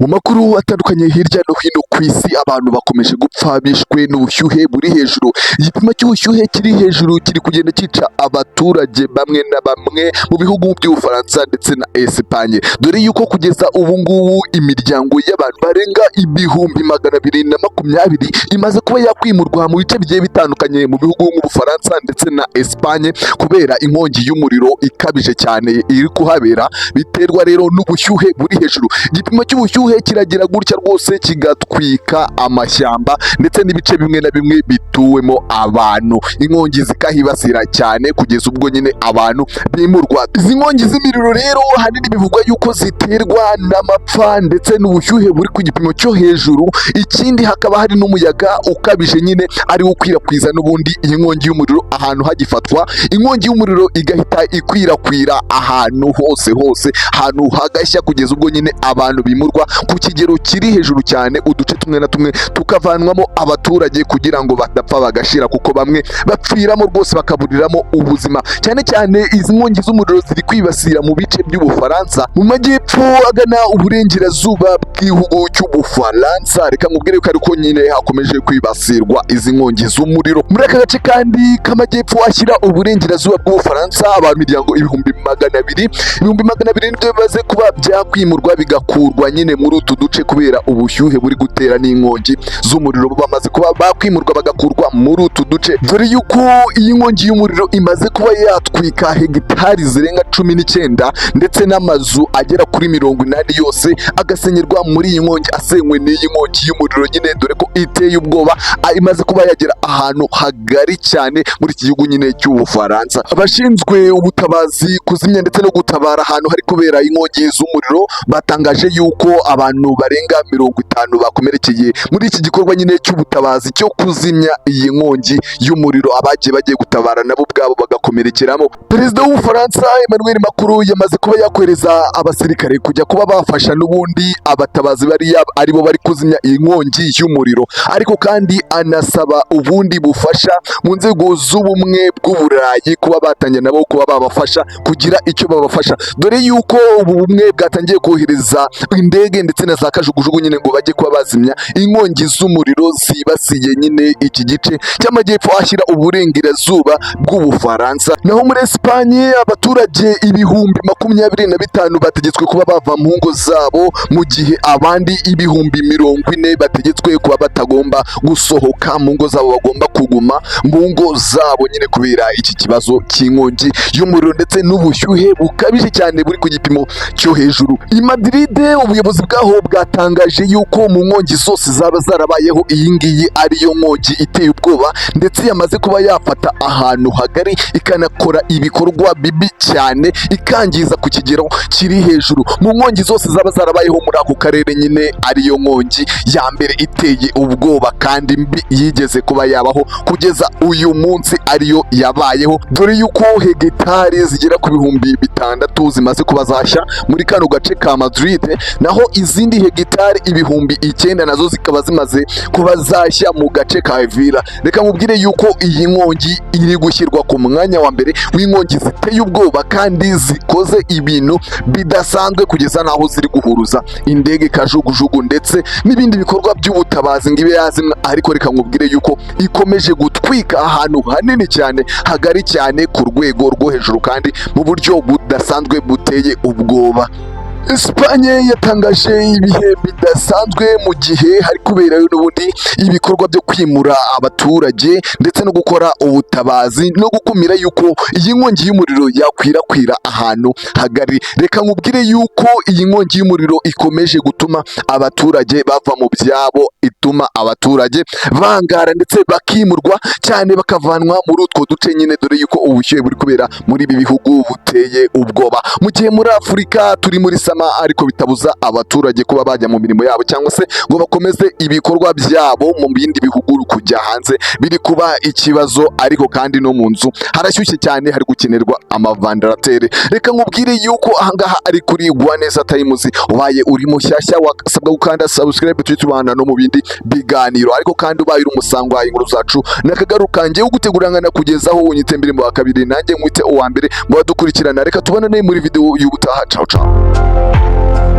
Mu makuru atandukanye hirya no hino ku isi abantu bakomeje gupfa bishwe n'ubushyuhe buri hejuru. Igipimo cy'ubushyuhe kiri hejuru kiri kugenda cyica abaturage bamwe na bamwe mu bihugu by'Ubufaransa ndetse na Espagne. Dore yuko kugeza ubu ngubu imiryango y'abantu barenga ibihumbi 220 imaze kuba yakwimurwa mu bice bigiye bitandukanye mu bihugu nk'Ubufaransa ndetse na Espagne kubera inkongi y'umuriro ikabije cyane iri kuhabera, biterwa rero n'ubushyuhe buri hejuru. Igipimo cy'ubushyuhe kiragira gutya rwose kigatwika amashyamba ndetse n'ibice bimwe na bimwe bituwemo abantu, inkongi zikahibasira cyane kugeza ubwo nyine abantu bimurwa. Izi nkongi z'imiriro rero ahanini bivugwa yuko ziterwa n'amapfa ndetse n'ubushyuhe buri ku gipimo cyo hejuru. Ikindi hakaba hari n'umuyaga ukabije nyine ari ukwirakwiza n'ubundi iyi nkongi y'umuriro ahantu hagifatwa, inkongi y'umuriro igahita ikwirakwira ahantu hose ahantu hagashya kugeza ubwo nyine abantu bimurwa ku kigero kiri hejuru cyane, uduce tumwe na tumwe tukavanwamo abaturage kugira ngo badapfa bagashira, kuko bamwe bapfiramo rwose bakaburiramo ubuzima. Cyane cyane izi nkongi z'umuriro ziri kwibasira mu bice by'Ubufaransa, mu majyepfo agana uburengerazuba bw'igihugu cy'Ubufaransa. Reka nkubwire ko ariko nyine hakomeje kwibasirwa izi nkongi z'umuriro muri aka gace kandi k'amajyepfo ashyira uburengerazuba bw'Ubufaransa. Abantu miryango ibihumbi 200 nibyo bimaze kuba byakwimurwa bigakurwa nyine muri utu duce kubera ubushyuhe buri gutera n'inkongi z'umuriro. Bamaze kuba bakwimurwa bagakurwa muri utu duce, dore yuko iyi nkongi y'umuriro imaze kuba yatwika hegitari zirenga 19 ndetse n'amazu agera kuri 80 yose agasenyerwa muri iyi nkongi, asenywe n'iyi nkongi y'umuriro nyine, dore ko iteye ubwoba. Imaze kuba yagera ahantu hagari cyane muri iki gihugu nyine cy'Ubufaransa. Abashinzwe ubutabazi, kuzimya ndetse no gutabara ahantu hari kubera inkongi z'umuriro batangaje yuko abantu barenga 50 bakomerekeye muri iki gikorwa nyine cy'ubutabazi cyo kuzimya iyi nkongi y'umuriro. Abagiye bagiye gutabara nabo ubwabo bagakomerekeramo. Perezida w'Ubufaransa Emmanuel Macron yamaze kuba yakohereza abasirikare kujya kuba bafasha n'ubundi abatabazi aribo bari kuzimya iyi nkongi y'umuriro, ariko kandi anasaba ubundi bufasha mu nzego z'ubumwe bw'Uburayi kuba batangiye nabo kuba babafasha kugira icyo babafasha, dore yuko ubu bumwe bwatangiye kohereza indege ndetse na za kajugujugu nyine ngo bajye kuba bazimya inkongi z'umuriro zibasiye nyine iki gice cy'amajyepfo ashyira uburengerazuba bw'Ubufaransa. Naho muri Espagne abaturage ibihumbi 25 bategetswe kuba bava mu ngo zabo, mu gihe abandi ibihumbi 40 bategetswe kuba batagomba gusohoka mu ngo zabo, bagomba kuguma mu ngo zabo nyine kubera iki kibazo cy'inkongi y'umuriro ndetse n'ubushyuhe bukabije cyane buri ku gipimo cyo hejuru. I Madrid ubuyobozi bwaho bwatangaje yuko mu nkongi zose zaba zarabayeho iyi ngiyi ariyo nkongi iteye ubwoba ndetse yamaze kuba yafata ahantu hagari ikanakora ibikorwa bibi cyane, ikangiza ku kigero kiri hejuru. Mu nkongi zose zaba zarabayeho muri ako karere nyine ariyo nkongi ya mbere iteye ubwoba kandi mbi yigeze kuba yabaho kugeza uyu munsi ariyo yabayeho, dore yuko hegitari zigera ku bihumbi 6 zimaze kuba zashya muri kano gace ka Madrid, naho izindi hegitari ibihumbi 9 nazo zikaba zimaze kuba zashya mu gace ka Ávila. Reka nkubwire yuko iyi nkongi iri gushyirwa ku mwanya wa mbere w'inkongi ziteye ubwoba kandi zikoze ibintu bidasanzwe kugeza naho ziri guhuruza indege, kajugujugu ndetse n'ibindi bikorwa by'ubutabazi ngibe yazimwa. Ariko reka nkubwire yuko ikomeje gutwika ahantu hanini cyane hagari cyane ku rwego rwo hejuru kandi mu buryo budasanzwe buteye ubwoba. Espagne yatangaje ibihe bidasanzwe mu gihe hari kuberayo n'ubundi ibikorwa byo kwimura abaturage ndetse no gukora ubutabazi no gukumira yuko iyi nkongi y'umuriro yakwirakwira ahantu hagari. Reka nkubwire yuko iyi nkongi y'umuriro ikomeje gutuma abaturage bava mu byabo, ituma abaturage bangara ndetse bakimurwa cyane bakavanwa muri utwo duce nyine, dore yuko ubushyuhe buri kubera muri ibi bihugu buteye ubwoba. Mu gihe muri Afurika turi muri ariko bitabuza abaturage kuba bajya mu mirimo yabo cyangwa se ngo bakomeze ibikorwa byabo mu bindi bihugu kujya hanze biri kuba ikibazo, ariko kandi no mu nzu harashyushye cyane, hari gukenerwa amavandaratere. Reka nkubwire yuko ahangaha ari kuri Neza Times, ubaye uri mushyashya wasabwa gukanda subscribe tubana no mu bindi biganiro, ariko kandi ubaye uri umusangwa inkuru zacu nakagaruka ngiye gutegurana na kugezaho unyite mbere wa kabiri nanjye mwite uwa mbere mu badukurikirana. Reka tubonane muri video y'ubutaha. Ciao ciao.